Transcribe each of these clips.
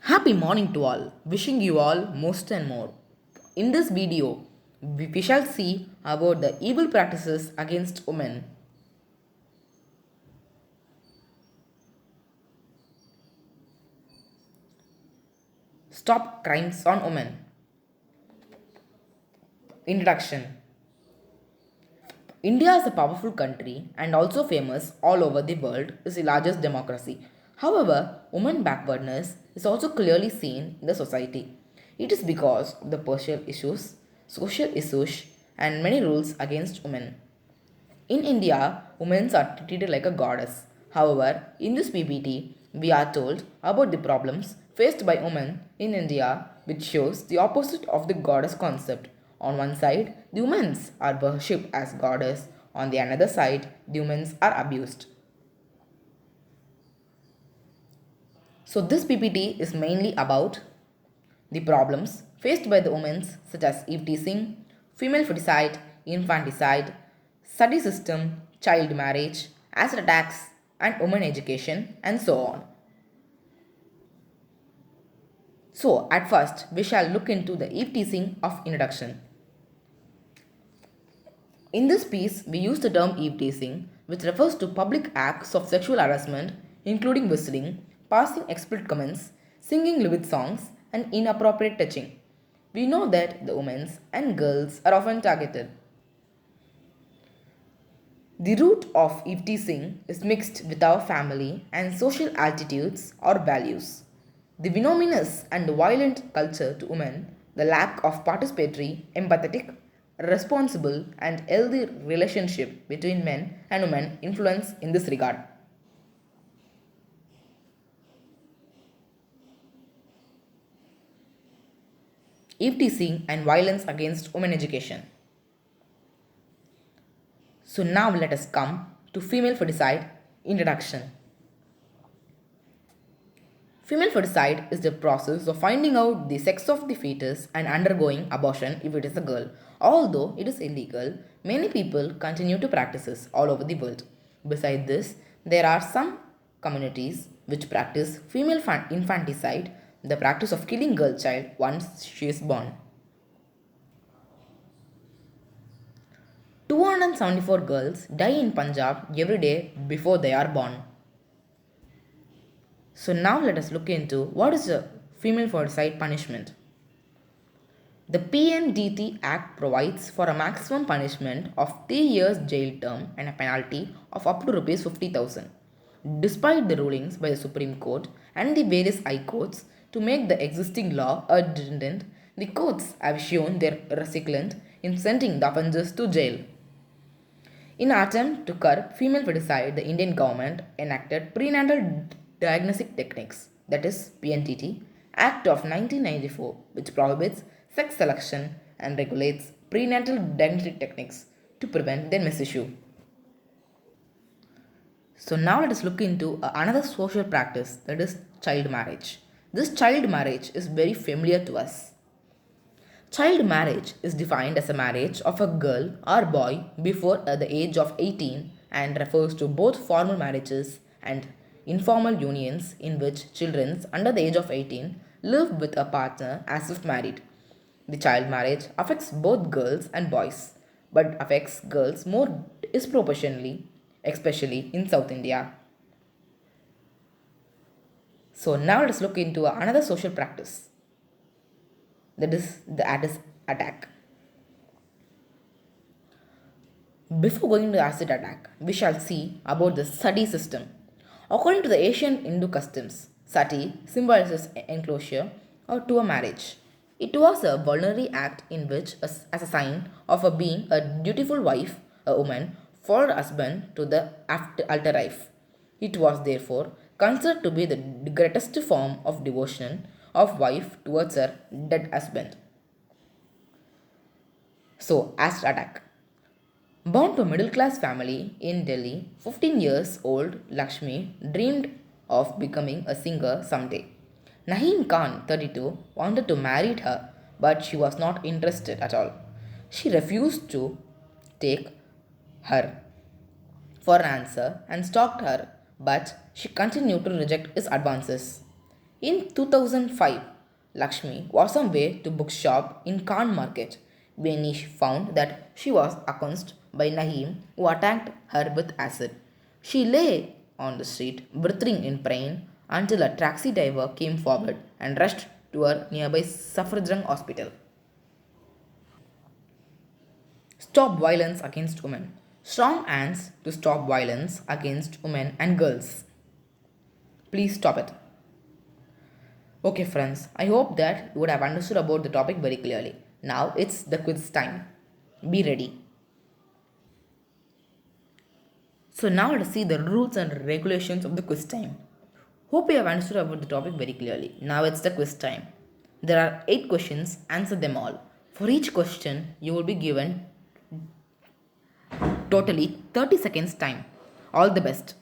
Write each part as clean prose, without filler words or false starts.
Happy morning to all. Wishing you all most and more. In this video, we shall see about the evil practices against women. Stop crimes on women. Introduction. India is a powerful country and also famous all over the world is the largest democracy. However, women backwardness is also clearly seen in the society. It is because of the social issues, and many rules against women. In India, women are treated like a goddess. However, in this PPT, we are told about the problems faced by women in India, which shows the opposite of the goddess concept. On one side, the women are worshipped as goddess. On the another side, the women are abused. So this PPT is mainly about the problems faced by the women such as eve teasing, female feticide, infanticide, study system, child marriage, acid attacks, and women education, and so on. So at first, we shall look into the eve teasing of introduction. In this piece, we use the term eve teasing, which refers to public acts of sexual harassment, including whistling, passing explicit comments, singing lewd songs, and inappropriate touching. We know that the women and girls are often targeted. The root of eve teasing is mixed with our family and social attitudes or values. The venomous and violent culture to women, the lack of participatory, empathetic, responsible, and healthy relationship between men and women influence in this regard. Eve teasing and violence against women education. So now let us come to female feticide introduction. Female feticide is the process of finding out the sex of the fetus and undergoing abortion if it is a girl. Although it is illegal, many people continue to practice this all over the world. Besides this, there are some communities which practice female infanticide, the practice of killing girl child once she is born. 274 girls die in Punjab every day before they are born. So now let us look into what is the female feticide punishment. The PMDT Act provides for a maximum punishment of 3 years jail term and a penalty of up to Rs 50,000. Despite the rulings by the Supreme Court and the various high courts to make the existing law redundant, the courts have shown their resilience in sending the offenders to jail. In attempt to curb female feticide, the Indian government enacted Prenatal Diagnostic Techniques, that is PNTT, Act of 1994, which prohibits sex selection and regulates prenatal diagnostic techniques to prevent their misuse. So now let us look into another social practice, that is child marriage. This child marriage is very familiar to us. Child marriage is defined as a marriage of a girl or boy before the age of 18 and refers to both formal marriages and informal unions in which children under the age of 18 live with a partner as if married. The child marriage affects both girls and boys, but affects girls more disproportionately, especially in South India. So now let's look into another social practice, that is the acid attack. Before going to the acid attack, we shall see about the sati system. According to the ancient Hindu customs, sati symbolizes enclosure or to a marriage. It was a voluntary act in which, as a sign of being a dutiful wife, a woman followed her husband to the after life. It was therefore considered to be the greatest form of devotion of wife towards her dead husband. So, acid attack. Born to a middle class family in Delhi, 15 years old Lakshmi dreamed of becoming a singer someday. Naheem Khan, 32, wanted to marry her, but she was not interested at all. She refused to take her for an answer and stalked her, but she continued to reject his advances. In 2005, Lakshmi was on way to bookshop in Khan Market when she found that she was accosted by Naeem, who attacked her with acid. She lay on the street breathing in pain until a taxi driver came forward and rushed to her nearby Safdarjung hospital. Stop violence against women. Strong hands to stop violence against women and girls. Please stop it. Okay, friends, I hope that you would have understood about the topic very clearly. Now it's the quiz time. Be ready. So, now let us see the rules and regulations of the quiz time. Hope you have understood about the topic very clearly. Now it's the quiz time. There are 8 questions, answer them all. For each question, you will be given totally 30 seconds time. All the best.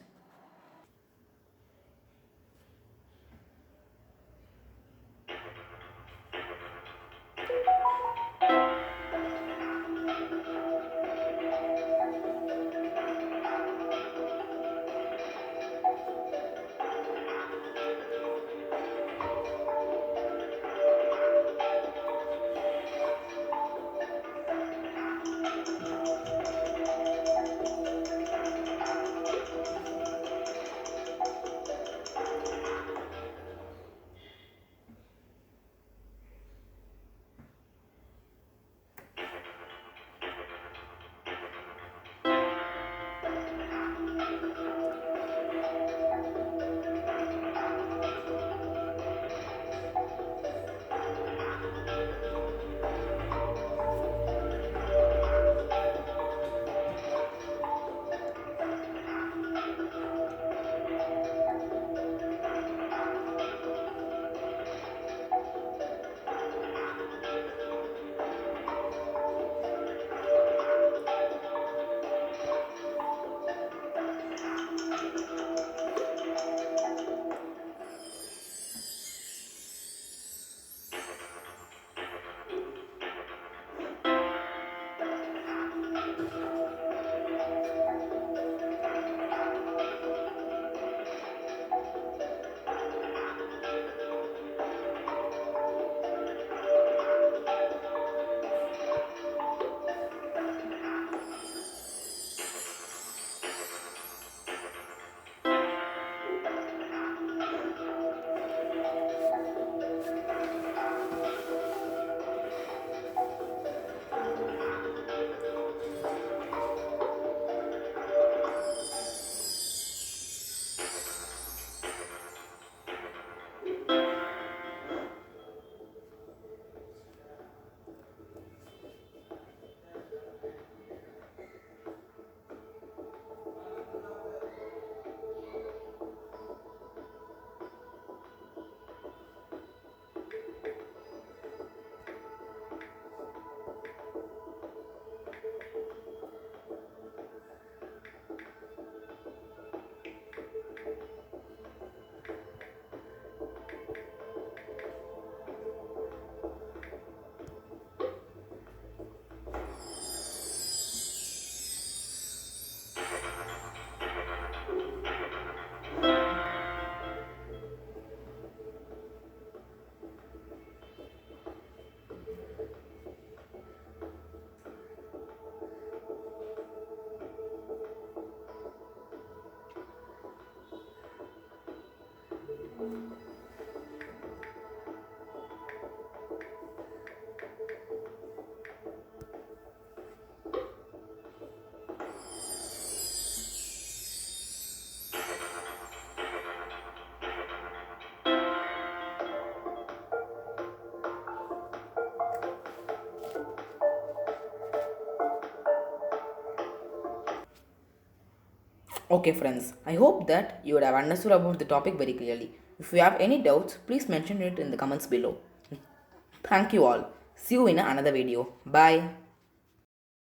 Okay, friends, I hope that you would have understood about the topic very clearly. If you have any doubts, please mention it in the comments below. Thank you all. See you in another video. Bye.